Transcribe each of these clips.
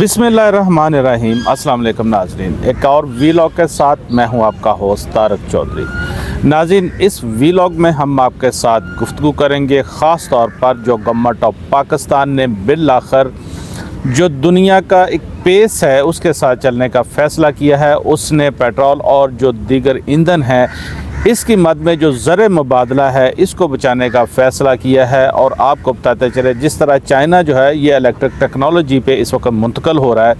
बिस्मिल्लाहिर्रहमानिर्रहीम। अस्सलाम वालेकुम नाज़रीन, एक और वीलॉग के साथ मैं हूं आपका होस्ट तारक चौधरी। नाज़रीन, इस वीलॉग में हम आपके साथ गुफ्तगू करेंगे ख़ास तौर पर जो गवर्नमेंट ऑफ पाकिस्तान ने बिल आखिर जो दुनिया का एक पेस है उसके साथ चलने का फ़ैसला किया है। उसने पेट्रोल और जो दीगर ईंधन है इसकी मद में जो ज़र मुबादला है इसको बचाने का फ़ैसला किया है। और आपको बताते चले जिस तरह चाइना जो है ये इलेक्ट्रिक टेक्नोलॉजी पे इस वक्त मुंतकिल हो रहा है,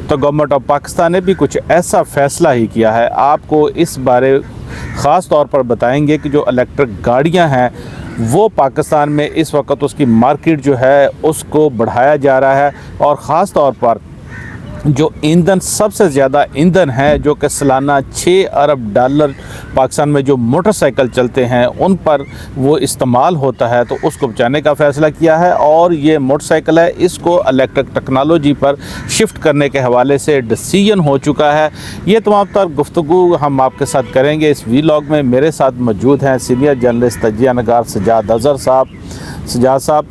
तो गवर्नमेंट ऑफ पाकिस्तान ने भी कुछ ऐसा फ़ैसला ही किया है। आपको इस बारे ख़ास तौर पर बताएंगे कि जो इलेक्ट्रिक गाड़ियां हैं वो पाकिस्तान में इस वक्त उसकी मार्केट जो है उसको बढ़ाया जा रहा है। और ख़ास तौर पर जो ईंधन सबसे ज़्यादा ईंधन है जो कि सालाना 6 अरब डॉलर पाकिस्तान में जो मोटरसाइकिल चलते हैं उन पर वो इस्तेमाल होता है, तो उसको बचाने का फ़ैसला किया है। और ये मोटरसाइकिल है इसको इलेक्ट्रिक टेक्नोलॉजी पर शिफ्ट करने के हवाले से डिसीजन हो चुका है। ये तमाम तर गुफ्तगू हम आपके साथ करेंगे इस वीलॉग में। मेरे साथ मौजूद हैं सीनियर जर्नलिस्ट तजिया नगार सजाद अज़हर साहब। सजाद साहब,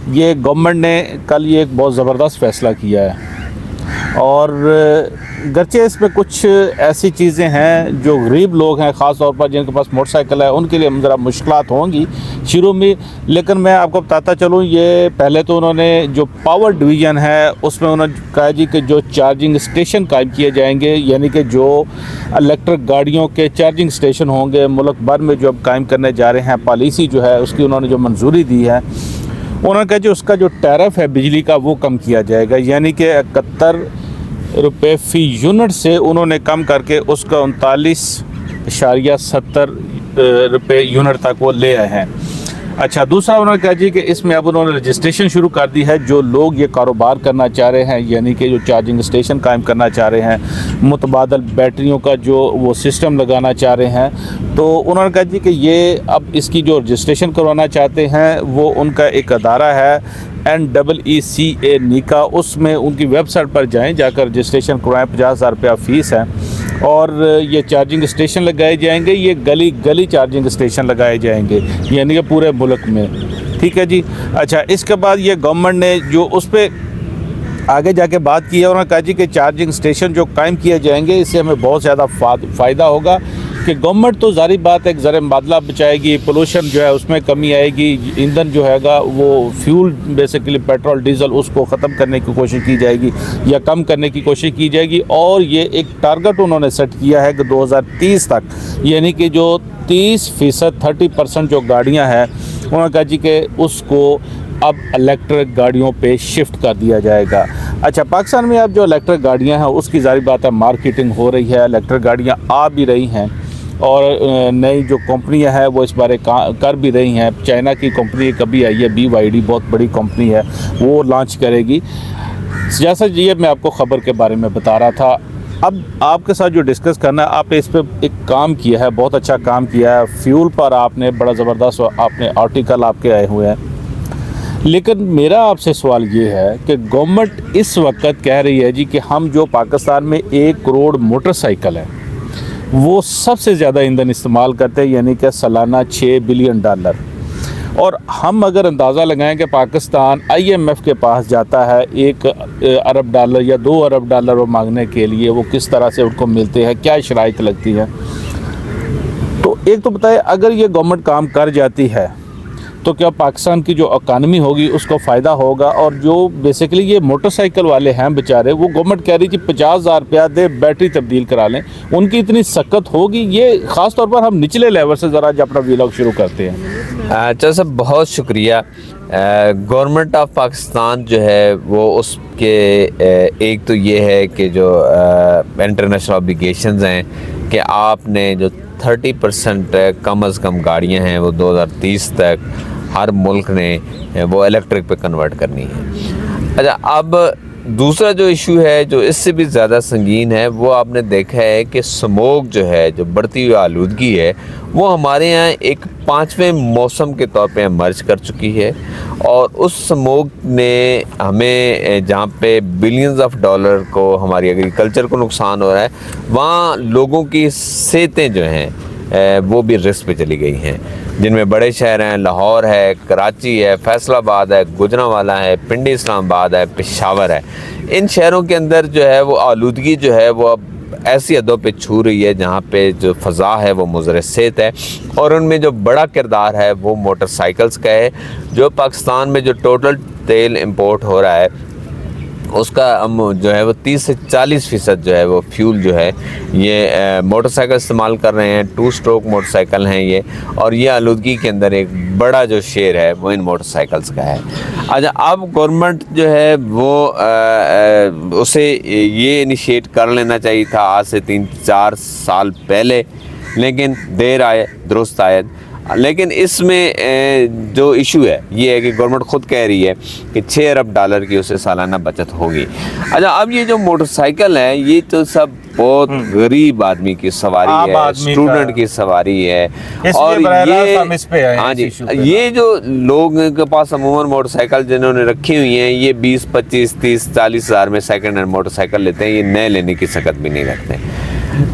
ये गवर्नमेंट ने कल ये एक बहुत ज़बरदस्त फ़ैसला किया है और गरचे इसमें कुछ ऐसी चीज़ें हैं जो गरीब लोग हैं ख़ास तौर पर जिनके पास मोटरसाइकिल है उनके लिए ज़रा मुश्किलात होंगी शुरू में। लेकिन मैं आपको बताता चलूँ, ये पहले तो उन्होंने जो पावर डिवीज़न है उसमें उन्होंने कहा जी कि जो चार्जिंग स्टेशन कायम किए जाएंगे, यानी कि जो इलेक्ट्रिक गाड़ियों के चार्जिंग स्टेशन होंगे मुल्क भर में जो अब कायम करने जा रहे हैं, पॉलिसी जो है उसकी उन्होंने जो मंजूरी दी है, उन्होंने कहा कि उसका जो टैरिफ है बिजली का वो कम किया जाएगा, यानी कि 71 रुपये फ़ी यूनिट से उन्होंने कम करके उसका 39.70 रुपये यूनिट तक वो ले आए हैं। अच्छा, दूसरा उन्होंने कहा जी कि इसमें अब उन्होंने रजिस्ट्रेशन शुरू कर दी है। जो लोग ये कारोबार करना चाह रहे हैं, यानी कि जो चार्जिंग स्टेशन कायम करना चाह रहे हैं, मुतबादल बैटरियों का जो वो सिस्टम लगाना चाह रहे हैं, तो उन्होंने कहा जी कि ये अब इसकी जो रजिस्ट्रेशन करवाना चाहते हैं वो उनका एक अदारा है NEECA नीका, उसमें उनकी वेबसाइट पर जाएं, जाकर रजिस्ट्रेशन करवाएँ। 50,000 रुपया फ़ीस है और ये चार्जिंग स्टेशन लगाए जाएंगे। ये गली गली चार्जिंग स्टेशन लगाए जाएंगे, यानी कि पूरे मुल्क में। ठीक है जी। अच्छा, इसके बाद ये गवर्नमेंट ने जो उस पर आगे जाके बात की है, उन्होंने कहा जी कि चार्जिंग स्टेशन जो कायम किए जाएंगे इससे हमें बहुत ज़्यादा फ़ायदा होगा कि गवर्नमेंट तो ज़ाहिर बात है एक ज़र मुबादला बचाएगी, पोल्यूशन जो है उसमें कमी आएगी, ईंधन जो हैगा वो फ्यूल बेसिकली पेट्रोल डीज़ल उसको ख़त्म करने की कोशिश की जाएगी या कम करने की कोशिश की जाएगी। और ये एक टारगेट उन्होंने सेट किया है कि 2030 तक, यानी कि जो 30% 30% जो गाड़ियाँ हैं उन्होंने कहा जी कि उसको अब इलेक्ट्रिक गाड़ियों पे शिफ्ट कर दिया जाएगा। अच्छा, पाकिस्तान में अब जो इलेक्ट्रिक गाड़ियां हैं उसकी ज़ाहिर बात है मार्केटिंग हो रही है, इलेक्ट्रिक गाड़ियां आ भी रही हैं और नई जो कंपनियां हैं वो इस बारे कर भी रही हैं। चाइना की कंपनी कभी आई है BYD, बहुत बड़ी कंपनी है, वो लॉन्च करेगी। जैसा ये मैं आपको ख़बर के बारे में बता रहा था, अब आपके साथ जो डिस्कस करना है, आप इस पर एक काम किया है, बहुत अच्छा काम किया है। फ्यूल पर आपने बड़ा ज़बरदस्त आपने आर्टिकल आपके आए हुए हैं, लेकिन मेरा आपसे सवाल ये है कि गवर्नमेंट इस वक्त कह रही है जी कि हम जो पाकिस्तान में 1 करोड़ मोटरसाइकिल है वो सबसे ज़्यादा ईंधन इस्तेमाल करते हैं, यानी कि सालाना 6 बिलियन डॉलर। और हम अगर अंदाज़ा लगाएं कि पाकिस्तान IMF के पास जाता है 1 अरब डॉलर या 2 अरब डॉलर वो मांगने के लिए, वो किस तरह से उनको मिलते हैं, क्या शराइत लगती है, तो एक तो बताए अगर ये गवर्नमेंट काम कर जाती है तो क्या पाकिस्तान की जो इकानमी होगी उसको फ़ायदा होगा। और जो बेसिकली ये मोटरसाइकिल वाले हैं बेचारे, वो गवर्नमेंट कह रही थी 50,000 रुपया दे बैटरी तब्दील करा लें, उनकी इतनी सख्त होगी। ये ख़ास तौर पर हम निचले लेवल से ज़रा अपना व्लॉग शुरू करते हैं। अच्छा साहब, बहुत शुक्रिया। गवर्नमेंट ऑफ पाकिस्तान जो है वो उसके एक तो ये है कि जो इंटरनेशनल ऑब्लिगेशंस हैं कि आपने जो 30% कम अज़ कम गाड़ियां हैं वो 2030 तक हर मुल्क ने वो इलेक्ट्रिक पे कन्वर्ट करनी है। अच्छा, अब दूसरा जो इशू है जो इससे भी ज़्यादा संगीन है, वो आपने देखा है कि स्मोक जो है, जो बढ़ती हुई आलूदगी है, वो हमारे यहाँ एक 5वें मौसम के तौर पे इमर्ज कर चुकी है। और उस स्मोक ने हमें जहाँ पे बिलियंस ऑफ डॉलर को हमारी एग्रीकल्चर को नुकसान हो रहा है, वहाँ लोगों की सेहतें जो हैं वो भी रिस्क पे चली गई हैं, जिनमें बड़े शहर हैं, लाहौर है, कराची है, फैसलाबाद है, गुजरांवाला है, पिंडी इस्लामाबाद है, पेशावर है। इन शहरों के अंदर जो है वो आलूदगी जो है वो अब ऐसी हदों पे छू रही है जहाँ पे जो फ़ज़ा है वो मुज़र सेहत है, और उनमें जो बड़ा किरदार है वो मोटरसाइकिल्स का है। जो पाकिस्तान में जो टोटल तेल इंपोर्ट हो रहा है उसका जो है वो 30 से 40% जो है वो फ्यूल जो है ये मोटरसाइकिल इस्तेमाल कर रहे हैं। 2 स्ट्रोक मोटरसाइकिल हैं ये, और ये आलूदगी के अंदर एक बड़ा जो शेयर है वो इन मोटरसाइकिल्स का है। अच्छा, अब गवर्नमेंट जो है वो उसे ये इनिशिएट कर लेना चाहिए था आज से 3-4 साल पहले, लेकिन देर आए दुरुस्त आए। लेकिन इसमें जो इशू है ये है कि गवर्नमेंट खुद कह रही है कि 6 अरब डॉलर की उसे सालाना बचत होगी। अच्छा, अब ये जो मोटरसाइकिल है ये तो सब बहुत गरीब आदमी की सवारी है, स्टूडेंट की सवारी है, और ये हाँ जी, ये जो लोगों के पास अमूमन मोटरसाइकिल जिन्होंने रखी हुई हैं ये 20, 25, 30, 40 हज़ार में सेकंड हैंड मोटरसाइकिल लेते हैं, ये नए लेने की सकत भी नहीं रखते।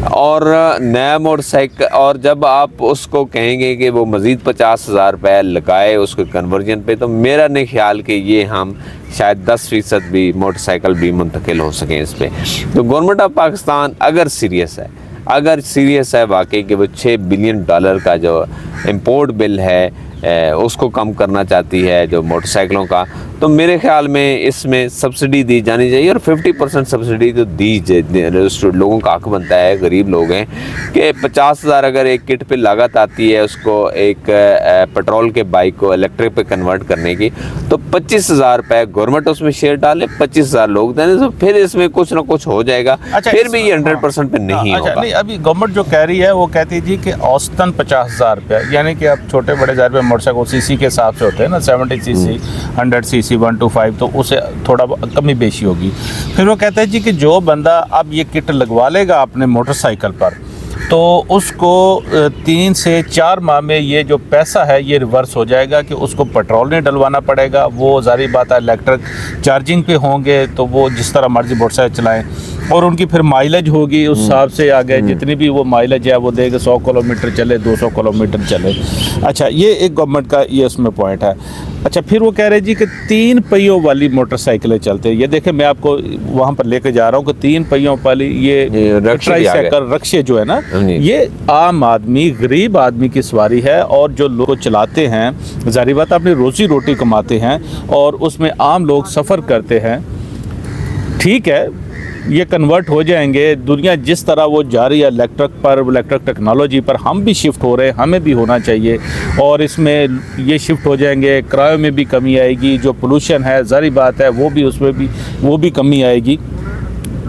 और नया मोटरसाइकिल, और जब आप उसको कहेंगे कि वो मज़ीद 50,000 रुपये लगाए उसके कन्वर्जन पे, तो मेरा नहीं ख्याल कि ये हम शायद 10% भी मोटरसाइकिल भी मुंतकिल हो सकें इस पर। तो गवर्नमेंट ऑफ पाकिस्तान अगर सीरियस है वाकई कि वो $6 बिलियन का जो इम्पोर्ट बिल है उसको कम करना चाहती है जो मोटरसाइकिलों का, तो मेरे ख्याल में इसमें सब्सिडी दी जानी चाहिए, और 50% सब्सिडी तो दी लोगों का हक बनता है, गरीब लोग हैं, कि 50,000 अगर एक किट पे लागत आती है उसको एक पेट्रोल के बाइक को इलेक्ट्रिक पे कन्वर्ट करने की, तो 25,000 रुपये गवर्नमेंट उसमें शेयर डाले, 25,000 लोग देने, तो फिर इसमें कुछ ना कुछ हो जाएगा। अच्छा, फिर भी ये 100% पे नहीं होगा। नहीं, अभी गवर्नमेंट जो कह रही है वो कहती थी कि औसतन 50,000 रुपये, यानी कि अब छोटे बड़े ज़ाहिर मोटरसाइकिल सीसी के हिसाब से होते हैं ना, 70 सीसी, 100 सीसी, 125, तो उसे थोड़ा कमी बेशी होगी। फिर वो कहते हैं जी कि जो बंदा अब ये किट लगवा लेगा अपने मोटरसाइकिल पर, तो उसको 3 से 4 माह में ये जो पैसा है ये रिवर्स हो जाएगा, कि उसको पेट्रोल नहीं डलवाना पड़ेगा। वो ज़ाहिर बात है इलेक्ट्रिक चार्जिंग पे होंगे तो वो जिस तरह मर्जी मोटरसाइकिल चलाएं, और उनकी फिर माइलेज होगी उस हिसाब से आगे जितनी भी वो माइलेज है वो देगा, 100 किलोमीटर चले, 200 किलोमीटर चले। अच्छा, ये एक गवर्नमेंट का ये उसमें पॉइंट है। अच्छा, फिर वो कह रहे जी कि 3 पहियों वाली मोटरसाइकिलें चलते हैं। ये देखें, मैं आपको वहाँ पर लेके जा रहा हूँ कि 3 पहियों वाली ये ट्राईसाइकिल रक्शे जो है ना, ये आम आदमी, गरीब आदमी की सवारी है, और जो लोग चलाते हैं ज़ाहिर बात अपनी रोज़ी रोटी कमाते हैं और उसमें आम लोग सफ़र करते हैं। ठीक है, ये कन्वर्ट हो जाएंगे, दुनिया जिस तरह वो जा रही है इलेक्ट्रिक टेक्नोलॉजी पर, हम भी शिफ्ट हो रहे हैं, हमें भी होना चाहिए, और इसमें ये शिफ्ट हो जाएंगे, किराए में भी कमी आएगी, जो पोल्यूशन है ज़ाहिर बात है वो भी कमी आएगी,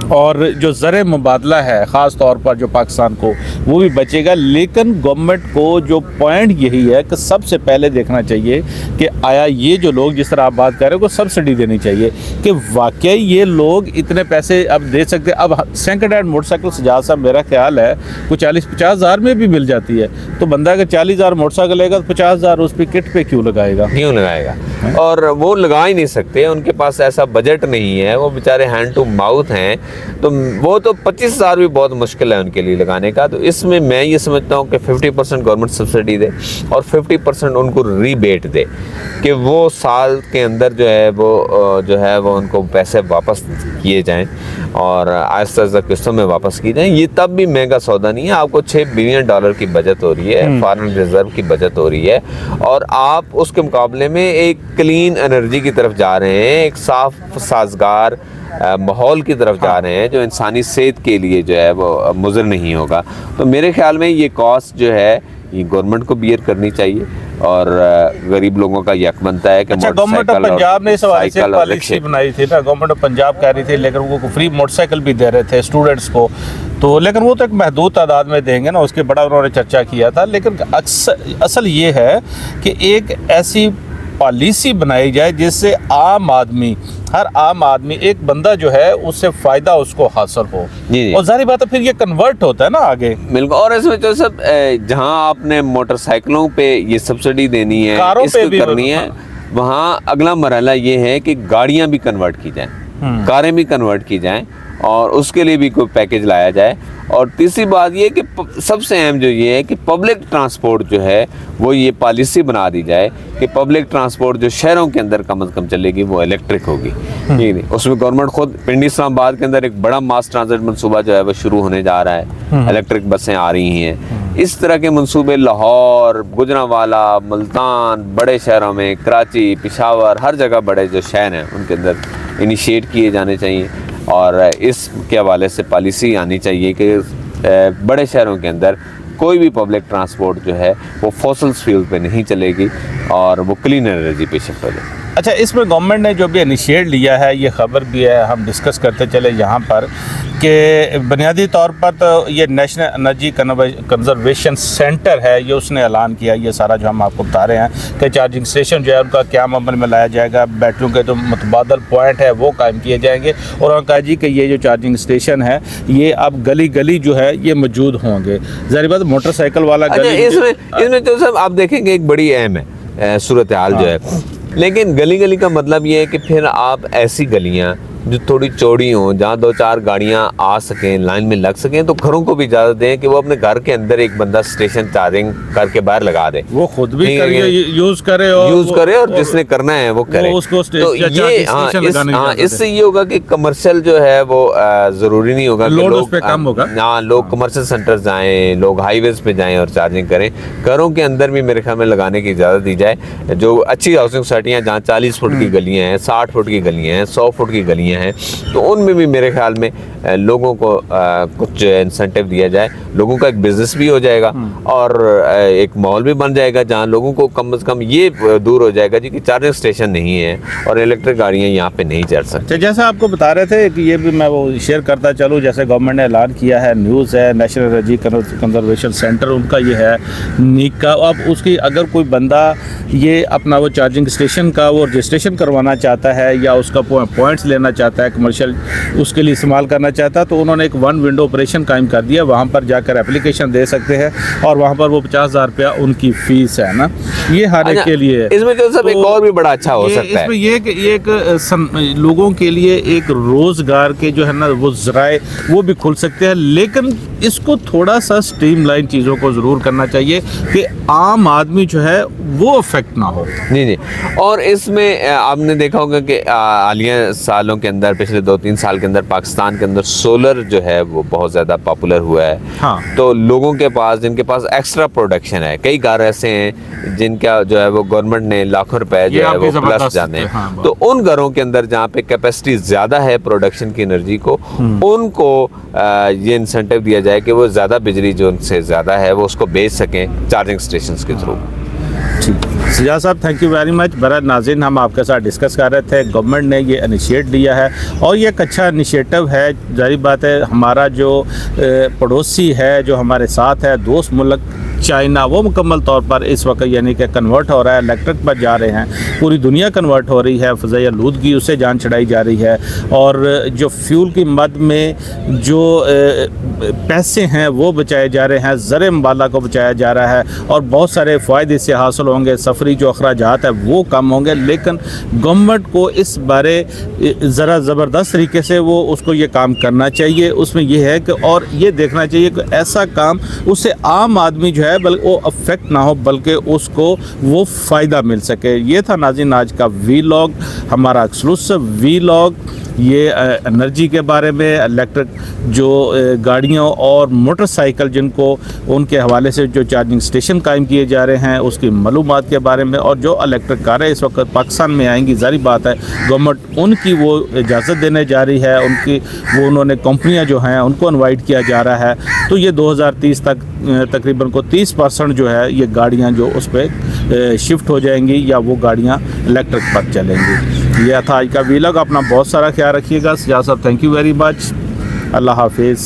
और जो ज़र मुबादला है ख़ास तौर पर जो पाकिस्तान को, वो भी बचेगा। लेकिन गवर्नमेंट को जो पॉइंट यही है कि सबसे पहले देखना चाहिए कि आया ये जो लोग जिस तरह आप बात कर रहे हो को सब्सिडी देनी चाहिए, कि वाकई ये लोग इतने पैसे अब दे सकते। अब सेकंड हैंड मोटरसाइकिल सजाद साहब मेरा ख्याल है कुछ 40-50 हज़ार में भी मिल जाती है, तो बंदा अगर 40,000 मोटरसाइकिल लेगा तो 50,000 उस पर किट पे क्यों लगाएगा? और वो लगा ही नहीं सकते, उनके पास ऐसा बजट नहीं है, वो बेचारे हैंड टू माउथ हैं, तो वो तो 25,000 भी बहुत मुश्किल है उनके लिए लगाने का। तो इसमें मैं ये समझता हूँ कि 50% गवर्नमेंट सब्सिडी दे और 50% उनको रीबेट दे, कि वो साल के अंदर जो है वो उनको पैसे वापस किए जाएं और आहिस्ता आहिस्ता किस्तों में वापस की जाएं। ये तब भी महंगा सौदा नहीं है। आपको $6 बिलियन की बचत हो रही है, फॉरेन रिजर्व की बचत हो रही है, और आप उसके मुकाबले में एक क्लीन एनर्जी की तरफ जा रहे हैं, एक साफ साजगार माहौल की तरफ जा रहे हैं जो इंसानी सेहत के लिए जो है वो मुज़र नहीं होगा। तो मेरे ख्याल में ये कॉस्ट जो है ये गवर्नमेंट को बियर करनी चाहिए, और गरीब लोगों का यक बनता है कि गवर्नमेंट ऑफ पंजाब ने पॉलिसी बनाई थी ना, गवर्नमेंट ऑफ पंजाब कह रही थी, लेकिन वो फ्री मोटरसाइकिल भी दे रहे थे स्टूडेंट्स को, तो लेकिन वो तो एक महदूद तादाद में देंगे ना, उसके बड़ा उन्होंने चर्चा किया था। लेकिन असल ये है कि एक ऐसी पॉलिसी बनाई जाए जिससे हर आम आदमी एक बंदा जो है उससे फ़ायदा उसको हासिल हो, और जाहिर बात है फिर ये कन्वर्ट होता है ना आगे। बिल्कुल, और इसमें जो सब जहाँ आपने मोटरसाइकिलों पे ये सब्सिडी देनी है, कारों पे भी करनी है, वहाँ अगला मरहला ये है कि गाड़ियाँ भी कन्वर्ट की जाएँ, कारें भी कन्वर्ट की जाएँ, और उसके लिए भी कोई पैकेज लाया जाए। और तीसरी बात ये कि सबसे अहम जो ये है कि पब्लिक ट्रांसपोर्ट जो है वो ये पॉलिसी बना दी जाए कि पब्लिक ट्रांसपोर्ट जो शहरों के अंदर कम से कम चलेगी वो इलेक्ट्रिक होगी, ठीक है। उसमें गवर्नमेंट खुद पिंडी इस्लामाबाद के अंदर एक बड़ा मास ट्रांजिट मनसूबा जो है वो शुरू होने जा रहा है, इलेक्ट्रिक बसें आ रही हैं। इस तरह के मंसूबे लाहौर, गुजरांवाला, मुल्तान, बड़े शहरों में कराची, पेशावर, हर जगह बड़े जो शहर हैं उनके अंदर इनिशिएट किए जाने चाहिए। और इसके हवाले से पॉलिसी आनी चाहिए कि बड़े शहरों के अंदर कोई भी पब्लिक ट्रांसपोर्ट जो है वो फॉसिल फ्यूल पे नहीं चलेगी और वो क्लीन एनर्जी पे शिफ्ट हो जाए। अच्छा, इसमें गवर्नमेंट ने जो भी इनिशिएट लिया है, ये खबर भी है, हम डिस्कस करते चले यहाँ पर कि बुनियादी तौर पर तो ये नेशनल एनर्जी कंजर्वेशन सेंटर है, ये उसने ऐलान किया। ये सारा जो हम आपको बता रहे हैं कि चार्जिंग स्टेशन जो है उनका क्या अमल में लाया जाएगा, बैटरियों के जो मुतबादल पॉइंट है वो कायम किए जाएंगे। और उन्होंने कहा जी कि ये जो चार्जिंग स्टेशन है ये अब गली गली जो है ये मौजूद होंगे। ज़ाहिर बात मोटरसाइकिल वाला गली इसमें तो सब आप देखेंगे एक बड़ी अहम है सूरत हाल जो है। लेकिन गली गली का मतलब ये है कि फिर आप ऐसी गलियां जो थोड़ी चौड़ी हों, जहाँ 2-4 गाड़ियाँ आ सकें, लाइन में लग सकें, तो घरों को भी इजाज़त दें कि वो अपने घर के अंदर एक बंदा स्टेशन चार्जिंग करके बाहर लगा दे, वो खुद भी यूज़ करे और जिसने करना है वो करे। तो ये इससे ये होगा कि कमर्शियल जो है वो ज़रूरी नहीं होगा कि लोग कम होगा। हाँ, लोग कमर्शियल सेंटर जाएँ, लोग हाईवेज पे जाएँ और चार्जिंग करें। घरों के अंदर भी मेरे ख्याल में लगाने की इजाज़त दी जाए। जो अच्छी हाउसिंग सोसाइटियाँ जहाँ 40 फुट की गलियाँ हैं, 60 फुट की गलियाँ हैं, 100 फुट की गलियाँ हैं, तो उनमें भी मेरे ख्याल में लोगों को कुछ इंसेंटिव दिया जाए। लोगों का एक बिजनेस भी हो जाएगा और एक माहौल भी बन जाएगा जहां लोगों को कम से कम ये दूर हो जाएगा जी कि चार्जिंग स्टेशन नहीं है और इलेक्ट्रिक गाड़ियां यहां पे नहीं चल सकती। जैसा आपको बता रहे थे कि ये भी मैं वो शेयर करता चलूँ, जैसे गवर्नमेंट ने ऐलान किया है, न्यूज़ है, नेशनल एनर्जी कंजर्वेशन सेंटर उनका ये है नीक का। अब उसकी अगर कोई बंदा ये अपना वो चार्जिंग स्टेशन का वो रजिस्ट्रेशन करवाना चाहता है या उसका पॉइंट्स लेना चाहता है, कमर्शियल उसके लिए इस्तेमाल करना चाहता है, तो उन्होंने एक 1 विंडो ऑपरेशन कायम कर दिया। वहाँ पर जाकर एप्लीकेशन दे सकते हैं और वहाँ पर वो 50,000 रुपया उनकी फीस है ना, ये हर एक के लिए। इसमें जो सब एक और भी बड़ा अच्छा हो सकता है, इसमें ये एक लोगों के लिए एक रोजगार के जो है ना वो ज़राए वो भी खुल सकते हैं। लेकिन इसको थोड़ा सा स्ट्रीमलाइन चीज़ों को ज़रूर करना चाहिए कि आम आदमी जो है वो अफेक्ट ना हो। नहीं। और इसमें आपने देखा होगा कि हालिया सालों के अंदर, पिछले 2-3 साल के अंदर पाकिस्तान के अंदर सोलर जो है वो बहुत ज़्यादा पॉपुलर हुआ है। हाँ। तो लोगों के पास, जिनके पास एक्स्ट्रा प्रोडक्शन है, कई घर ऐसे हैं जिनका जो है वो गवर्नमेंट ने लाखों रुपए जो है वो प्लस जाने हैं। हाँ, तो उन घरों के अंदर जहाँ पे कैपेसिटी ज़्यादा है प्रोडक्शन की एनर्जी को, उनको ये इंसेंटिव दिया जाए कि वो ज़्यादा बिजली जो उनसे ज़्यादा है वो उसको बेच सकें चार्जिंग स्टेशन के थ्रू। ठीक, सिजाद साहब थैंक यू वेरी मच। बरए नाज़रीन, हम आपके साथ डिस्कस कर रहे थे, गवर्नमेंट ने ये इनिशिएट लिया है और ये एक अच्छा इनिशिएटिव है। जाहिर बात है हमारा जो पड़ोसी है, जो हमारे साथ है, दोस्त मुल्क चाइना, वो मुकम्मल तौर पर इस वक्त यानी कि कन्वर्ट हो रहा है, इलेक्ट्रिक पर जा रहे हैं। पूरी दुनिया कन्वर्ट हो रही है, फ़ज़ाई आलूदगी उससे जान छुड़ाई जा रही है और जो फ्यूल की मद में जो पैसे हैं वो बचाए जा रहे हैं, ज़र मबाला को बचाया जा रहा है और बहुत सारे फ़ायदे इससे हासिल होंगे। सफरी जो अखराजात है वो कम होंगे। लेकिन गवर्नमेंट को इस बारे ज़रा ज़बरदस्त तरीके से वो उसको ये काम करना चाहिए। उसमें यह है कि और ये देखना चाहिए कि ऐसा काम उससे आम आदमी जो है बल्कि वो अफेक्ट ना हो, बल्कि उसको वो फ़ायदा मिल सके। ये था नाज़रीन आज का वीलॉग, हमारा एक्सक्लूसिव वीलॉग, ये एनर्जी के बारे में, इलेक्ट्रिक जो गाड़ियों और मोटरसाइकिल जिनको उनके हवाले से जो चार्जिंग स्टेशन कायम किए जा रहे हैं उसकी मालूमात के बारे में, और जो इलेक्ट्रिक कारें इस वक्त पाकिस्तान में आएंगी, ज़ाहिर बात है गवर्नमेंट उनकी वो इजाज़त देने जा रही है, उनकी वो उन्होंने कंपनियां जो हैं उनको इनवाइट किया जा रहा है। तो ये 2030 तक तकरीबन को 30% जो है ये गाड़ियाँ जो उस पर शिफ्ट हो जाएंगी या वो गाड़ियाँ इलेक्ट्रिक पर चलेंगी। यह था आज का वीलॉग। अपना बहुत सारा ख्याल रखिएगा। सिजाद साहब थैंक यू वेरी मच। अल्लाह हाफिज़।